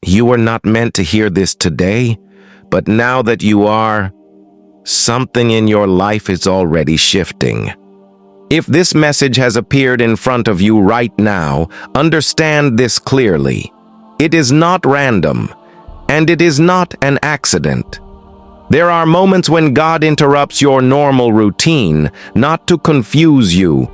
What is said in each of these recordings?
You were not meant to hear this today, but now that you are, something in your life is already shifting. If this message has appeared in front of you right now, understand this clearly. It is not random, and it is not an accident. There are moments when God interrupts your normal routine, not to confuse you,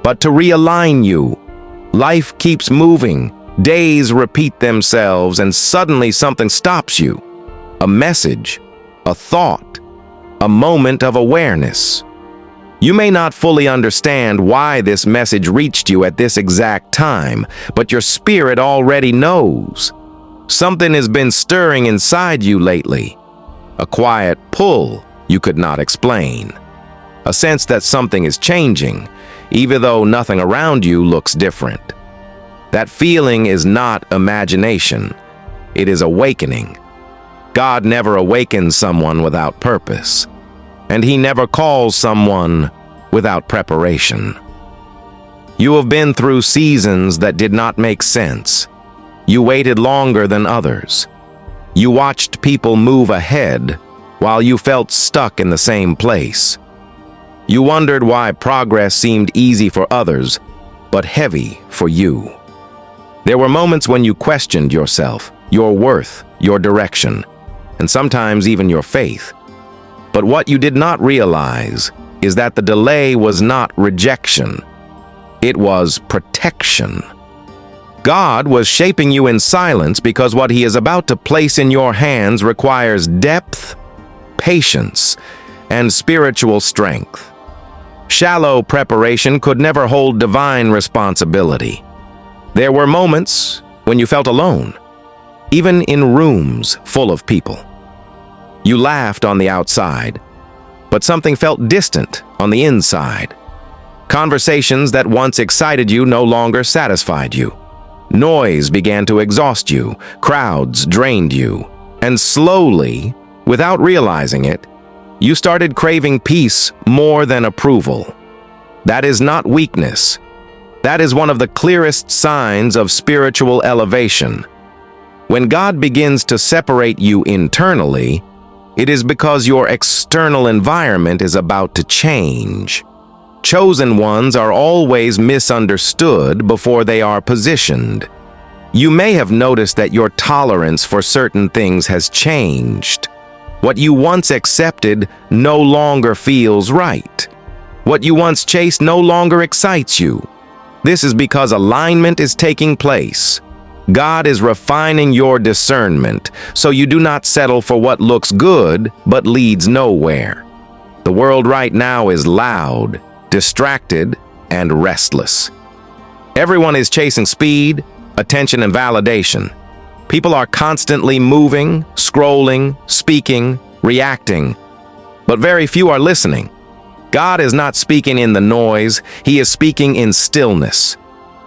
but to realign you. Life keeps moving, days repeat themselves, and suddenly something stops you. A message, a thought, a moment of awareness. You may not fully understand why this message reached you at this exact time, but your spirit already knows. Something has been stirring inside you lately. A quiet pull you could not explain. A sense that something is changing, even though nothing around you looks different. That feeling is not imagination. It is awakening. God never awakens someone without purpose, and He never calls someone without preparation. You have been through seasons that did not make sense. You waited longer than others. You watched people move ahead while you felt stuck in the same place. You wondered why progress seemed easy for others, but heavy for you. There were moments when you questioned yourself, your worth, your direction, and sometimes even your faith. But what you did not realize is that the delay was not rejection. It was protection. God was shaping you in silence because what He is about to place in your hands requires depth, patience, and spiritual strength. Shallow preparation could never hold divine responsibility. There were moments when you felt alone, even in rooms full of people. You laughed on the outside, but something felt distant on the inside. Conversations that once excited you no longer satisfied you. Noise began to exhaust you, crowds drained you, and slowly, without realizing it, you started craving peace more than approval. That is not weakness. That is one of the clearest signs of spiritual elevation. When God begins to separate you internally, it is because your external environment is about to change. Chosen ones are always misunderstood before they are positioned. You may have noticed that your tolerance for certain things has changed. What you once accepted no longer feels right. What you once chased no longer excites you. This is because alignment is taking place. God is refining your discernment, so you do not settle for what looks good but leads nowhere. The world right now is loud, distracted, and restless. Everyone is chasing speed, attention, and validation. People are constantly moving, scrolling, speaking, reacting, but very few are listening. God is not speaking in the noise, He is speaking in stillness.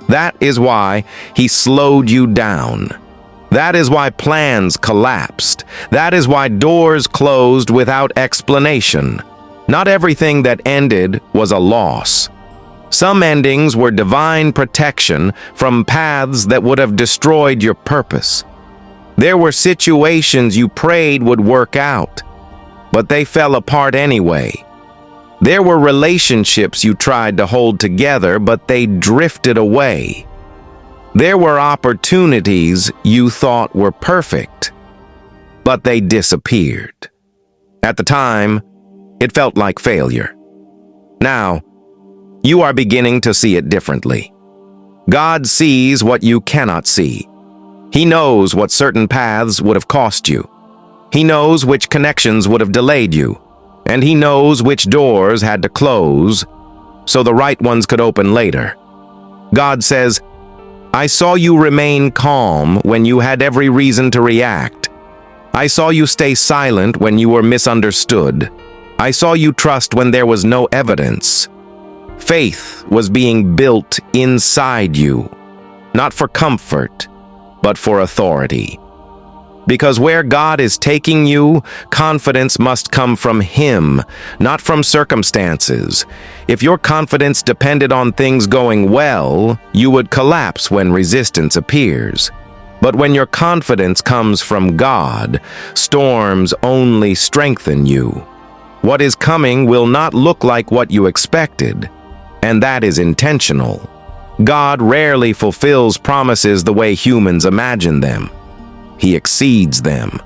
That is why He slowed you down. That is why plans collapsed. That is why doors closed without explanation. Not everything that ended was a loss. Some endings were divine protection from paths that would have destroyed your purpose. There were situations you prayed would work out, but they fell apart anyway. There were relationships you tried to hold together, but they drifted away. There were opportunities you thought were perfect, but they disappeared. At the time, it felt like failure. Now, you are beginning to see it differently. God sees what you cannot see. He knows what certain paths would have cost you. He knows which connections would have delayed you. And He knows which doors had to close so the right ones could open later. God says, I saw you remain calm when you had every reason to react. I saw you stay silent when you were misunderstood. I saw you trust when there was no evidence. Faith was being built inside you, not for comfort, but for authority. Because where God is taking you, confidence must come from Him, not from circumstances. If your confidence depended on things going well, you would collapse when resistance appears. But when your confidence comes from God, storms only strengthen you. What is coming will not look like what you expected, and that is intentional. God rarely fulfills promises the way humans imagine them. He exceeds them.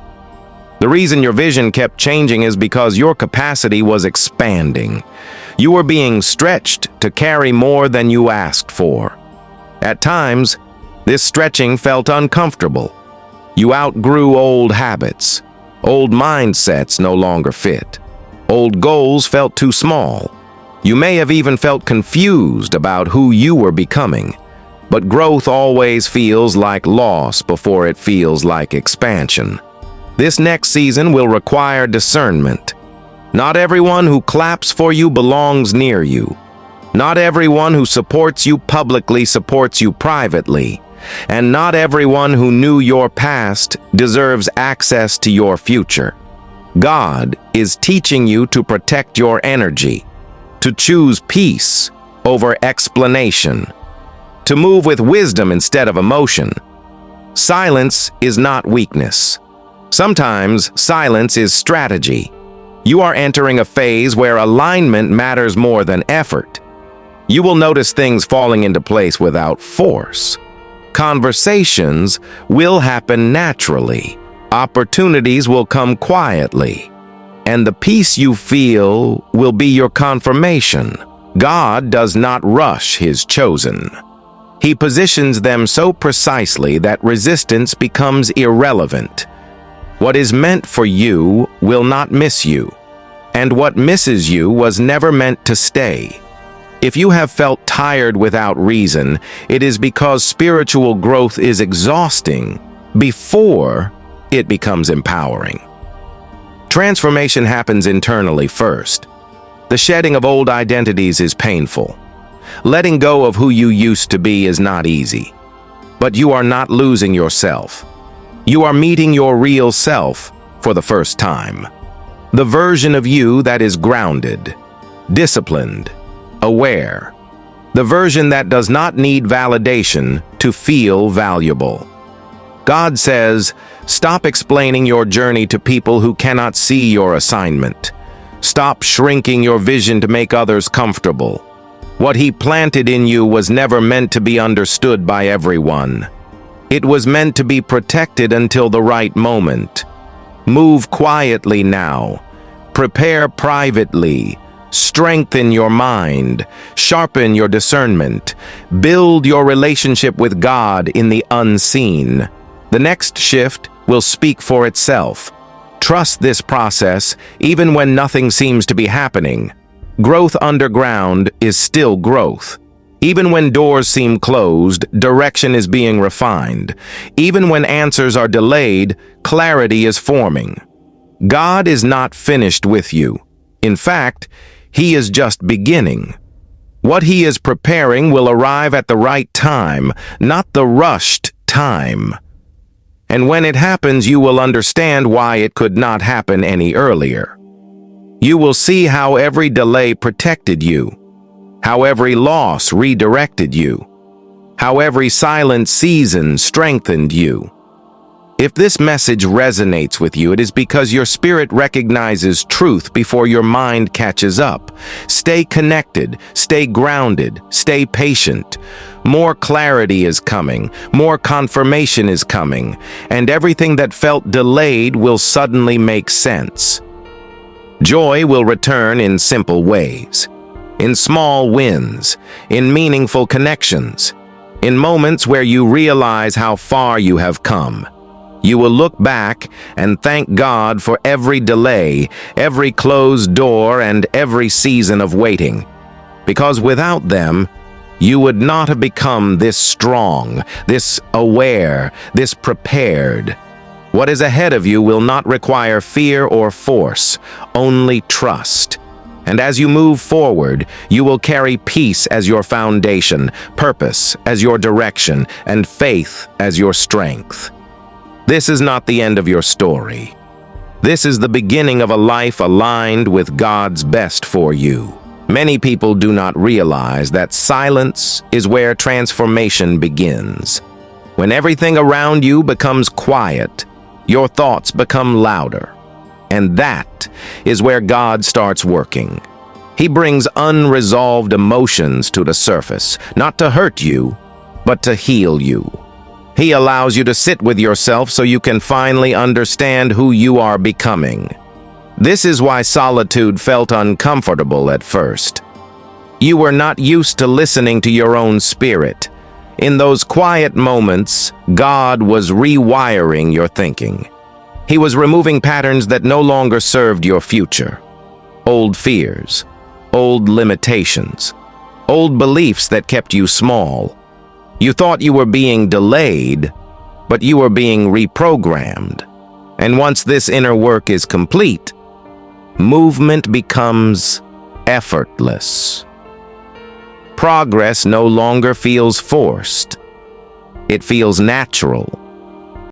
The reason your vision kept changing is because your capacity was expanding. You were being stretched to carry more than you asked for. At times, this stretching felt uncomfortable. You outgrew old habits. Old mindsets no longer fit. Old goals felt too small. You may have even felt confused about who you were becoming. But growth always feels like loss before it feels like expansion. This next season will require discernment. Not everyone who claps for you belongs near you. Not everyone who supports you publicly supports you privately. And not everyone who knew your past deserves access to your future. God is teaching you to protect your energy, to choose peace over explanation, to move with wisdom instead of emotion. Silence is not weakness. Sometimes silence is strategy. You are entering a phase where alignment matters more than effort. You will notice things falling into place without force. Conversations will happen naturally. Opportunities will come quietly. And the peace you feel will be your confirmation. God does not rush His chosen. He positions them so precisely that resistance becomes irrelevant. What is meant for you will not miss you, and what misses you was never meant to stay. If you have felt tired without reason, it is because spiritual growth is exhausting before it becomes empowering. Transformation happens internally first. The shedding of old identities is painful. Letting go of who you used to be is not easy. But you are not losing yourself. You are meeting your real self for the first time. The version of you that is grounded, disciplined, aware. The version that does not need validation to feel valuable. God says, stop explaining your journey to people who cannot see your assignment. Stop shrinking your vision to make others comfortable. What He planted in you was never meant to be understood by everyone. It was meant to be protected until the right moment. Move quietly now. Prepare privately. Strengthen your mind. Sharpen your discernment. Build your relationship with God in the unseen. The next shift will speak for itself. Trust this process even when nothing seems to be happening. Growth underground is still growth. Even when doors seem closed, direction is being refined. Even when answers are delayed, clarity is forming. God is not finished with you. In fact, He is just beginning. What He is preparing will arrive at the right time, not the rushed time. And when it happens, you will understand why it could not happen any earlier. You will see how every delay protected you, how every loss redirected you, how every silent season strengthened you. If this message resonates with you, it is because your spirit recognizes truth before your mind catches up. Stay connected, stay grounded, stay patient. More clarity is coming, more confirmation is coming, and everything that felt delayed will suddenly make sense. Joy will return in simple ways. In small wins, in meaningful connections, in moments where you realize how far you have come. You will look back and thank God for every delay, every closed door, and every season of waiting. Because without them, you would not have become this strong, this aware, this prepared. What is ahead of you will not require fear or force, only trust. And as you move forward, you will carry peace as your foundation, purpose as your direction, and faith as your strength. This is not the end of your story. This is the beginning of a life aligned with God's best for you. Many people do not realize that silence is where transformation begins. When everything around you becomes quiet, your thoughts become louder. And that is where God starts working. He brings unresolved emotions to the surface, not to hurt you, but to heal you. He allows you to sit with yourself so you can finally understand who you are becoming. This is why solitude felt uncomfortable at first. You were not used to listening to your own spirit. In those quiet moments, God was rewiring your thinking. He was removing patterns that no longer served your future. Old fears, old limitations, old beliefs that kept you small. You thought you were being delayed, but you were being reprogrammed. And once this inner work is complete, movement becomes effortless. Progress no longer feels forced. It feels natural.